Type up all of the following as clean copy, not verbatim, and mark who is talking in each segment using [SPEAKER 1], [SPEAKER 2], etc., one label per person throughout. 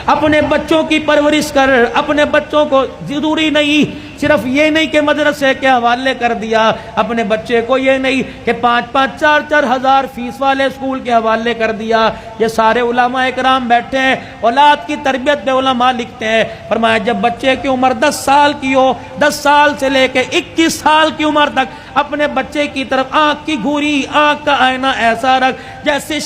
[SPEAKER 1] اپنے بچوں کی پرورش کر. اپنے بچوں کو ضروری نہیں صرف یہ نہیں کہ مدرسے کے حوالے کر دیا, اپنے بچے کو یہ نہیں کہ 5-5 4-4 ہزار فیس والے اسکول کے حوالے کر دیا. یہ سارے علماء اکرام بیٹھے ہیں, اولاد کی تربیت میں علماء لکھتے ہیں, فرمایا جب بچے کی عمر 10 سال کی ہو, 10 سال سے لے کے 21 سال کی عمر تک اپنے بچے کی طرف آنکھ کی گھوری, آنکھ کا آئینہ ایسا رکھ جیسے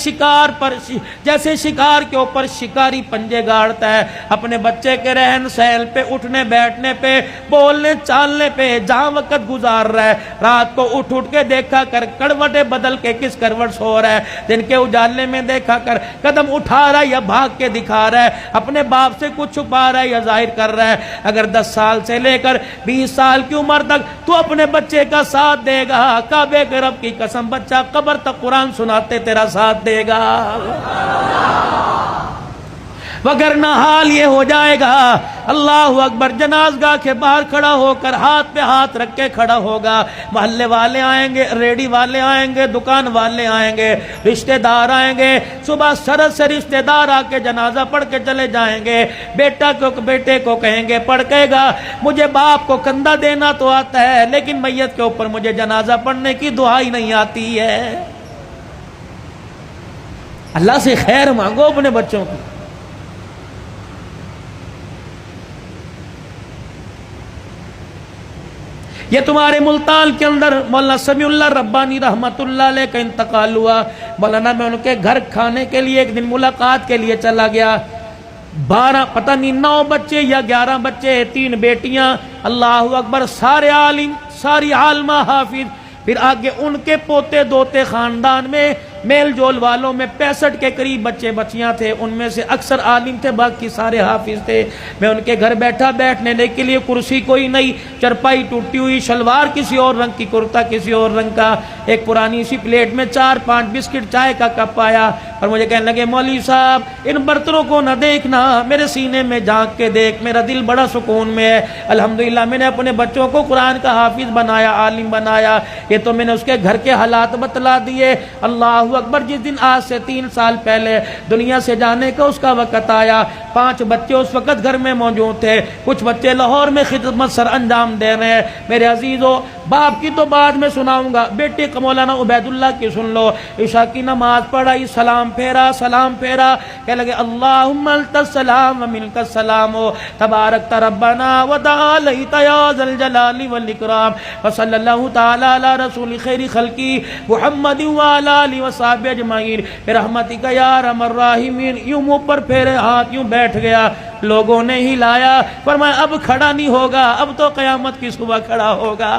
[SPEAKER 1] شکار کے اوپر شکاری پنجے گاڑتا ہے. اپنے بچے کے رہن سہن پہ, اٹھنے بیٹھنے پہ, بولنے چالنے پہ, جہاں وقت گزار رہا ہے, رات کو اٹھ کے دیکھا کر کروٹیں بدل کے کس کروٹ سو رہا ہے, دن کے اجالے میں دیکھا کر قدم اٹھا رہا ہے یا بھاگ کے دکھا رہا ہے, اپنے باپ سے کچھ چھپا رہا ہے یا ظاہر کر رہا ہے. اگر 10 سال سے لے کر 20 سال کی عمر تک تو اپنے بچے کا ساتھ دے گا, کعبے کے رب کی قسم بچہ قبر تک قرآن سناتے تیرا ساتھ دے گا. وگرنہ حال یہ ہو جائے گا, اللہ اکبر, جنازگاہ کے باہر کھڑا ہو کر ہاتھ پہ ہاتھ رکھ کے کھڑا ہوگا. محلے والے آئیں گے, ریڈی والے آئیں گے, دکان والے آئیں گے, رشتہ دار آئیں گے. صبح سرد سے رشتہ دار آ کے جنازہ پڑھ کے چلے جائیں گے. بیٹے کو کہیں گے, پڑھ کہے گا مجھے باپ کو کندھا دینا تو آتا ہے لیکن میت کے اوپر مجھے جنازہ پڑھنے کی دعا ہی نہیں آتی ہے. اللہ سے خیر مانگو اپنے بچوں کی. یہ تمہارے ملتان کے اندر مولانا سمیع اللہ ربانی رحمت اللہ علیہ کا انتقال ہوا. مولانا میں ان کے گھر کھانے کے لیے ایک دن ملاقات کے لیے چلا گیا. 12 پتہ نہیں 9 بچے یا 11 بچے, 3 بیٹیاں, اللہ اکبر, سارے عالم, ساری عالمہ, حافظ. پھر آگے ان کے پوتے دوتے, خاندان میں میل جول والوں میں 65 کے قریب بچے بچیاں تھے. ان میں سے اکثر عالم تھے, باقی سارے حافظ تھے. میں ان کے گھر بیٹھا, بیٹھنے کے لیے کرسی کوئی نہیں, چرپائی ٹوٹی ہوئی, شلوار کسی اور رنگ کی, کرتا کسی اور رنگ کا. ایک پرانی سی پلیٹ میں 4-5 بسکٹ, چائے کا کپ آیا اور مجھے کہنے لگے مولوی صاحب ان برتنوں کو نہ دیکھنا, میرے سینے میں جھانک کے دیکھ, میرا دل بڑا سکون میں ہے. الحمدللہ میں نے اپنے بچوں کو قرآن کا حافظ بنایا, عالم بنایا. یہ تو میں نے اس کے گھر کے حالات بتلا دیے. اللہ اکبر, جس دن آج سے 3 سال پہلے دنیا سے جانے کا اس کا وقت آیا, 5 بچے اس وقت گھر میں موجود تھے. کچھ بچے لاہور میں خدمت سر انجام دے رہے ہیں. میرے عزیزو, باپ کی تو بعد میں سناؤں گا, بیٹے کا مولانا عبید اللہ کی سن لو. عشاء کی نماز پڑھائی, سلام پھیرا, کہنے لگے اللہم انت السلام و منک السلام تبارک ربنا وتعالیت یا ذا الجلال والاکرام وصلی اللہ تعالی علی رسول خیر خلقی محمد وعلی آلہ وصحبہ اجمعین برحمتک یا ارحم الراحمین. یوں منہ پر پھیرے ہاتھ, یوں بیٹھ گیا. لوگوں نے ہی لایا, فرمایا اب کھڑا نہیں ہوگا, اب تو قیامت کی صبح کھڑا ہوگا.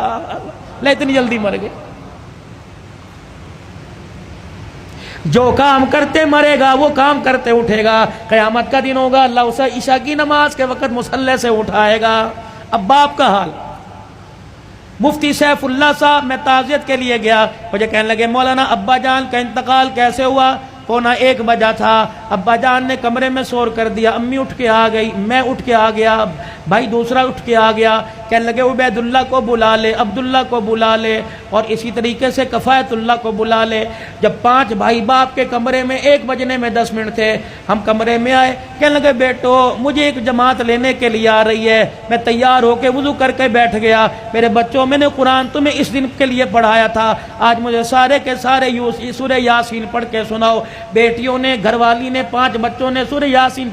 [SPEAKER 1] لے اتنی جلدی مر گئے. جو کام کرتے مرے گا وہ کام کرتے اٹھے گا. قیامت کا دن ہوگا, اللہ اسے عشاء کی نماز کے وقت مصلی سے اٹھائے گا. اب باپ کا حال, مفتی سیف اللہ صاحب, میں تعزیت کے لیے گیا, مجھے کہنے لگے مولانا ابا جان کا انتقال کیسے ہوا؟ 1:15 بجا تھا. ابا جان نے کمرے میں شور کر دیا, امی اٹھ کے آ گئی, میں اٹھ کے آ گیا, بھائی دوسرا اٹھ کے آ گیا. کہنے لگے عبید اللہ کو بلا لے, عبداللہ کو بلا لے, اور اسی طریقے سے کفایت اللہ کو بلا لے. جب 5 بھائی باپ کے کمرے میں 1 بجنے میں 10 منٹ تھے, ہم کمرے میں آئے. کہنے لگے بیٹو مجھے ایک جماعت لینے کے لیے آ رہی ہے. میں تیار ہو کے وضو کر کے بیٹھ گیا. میرے بچوں, میں نے قرآن تمہیں اس دن کے لیے پڑھایا تھا, آج مجھے سارے کے سارے سورہ یاسین پڑھ کے سناؤ. بیٹیوں نے, گھر والی نے, 5 بچوں نے سورہ یاسین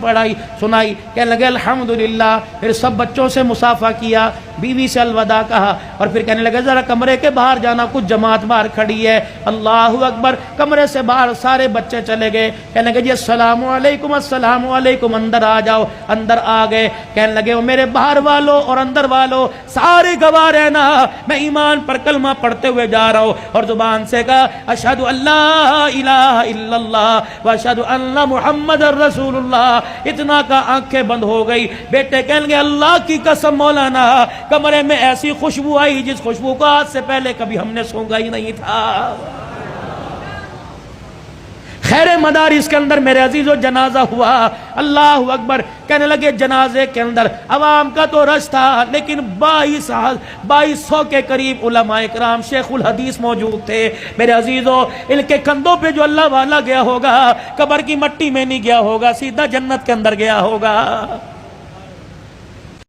[SPEAKER 1] سنائی. کہنے لگے الحمدللہ. پھر سب بچوں سے مصافحہ کیا, بیوی سے الوداع کہا, اور پھر کہنے لگے ذرا کمرے کے باہر جانا, کچھ جماعت باہر کھڑی ہے. اللہ اکبر, کمرے سے باہر سارے بچے چلے گئے. کہنے لگے جی السلام علیکم, السلام علیکم, اندر آ جاؤ. اندر آ گئے. کہنے لگے وہ میرے باہر والوں اور اندر والوں سارے گواہ رہنا, میں ایمان پر کلمہ پڑھتے ہوئے جا رہا ہوں. اور زبان سے کہا اشہد ان لا الہ الا اللہ واشہد ان محمد رسول اللہ. اتنا کا آنکھیں بند ہو گئی. بیٹے کہنے لگے اللہ کی قسم مولانا, کمرے میں ایسی خوشبو آئی جس خوشبو کو آج سے پہلے کبھی ہم نے سونگا ہی نہیں تھا. شہر مدارس کے اندر میرے عزیزو جنازہ ہوا، اللہ اکبر، کہنے لگے جنازے کے اندر عوام کا تو رش تھا، لیکن 2200 کے قریب علماء اکرام شیخ الحدیث موجود تھے۔ میرے عزیزو ان کے کندھوں پہ جو اللہ والا گیا ہوگا، قبر کی مٹی میں نہیں گیا ہوگا، سیدھا جنت کے اندر گیا ہوگا۔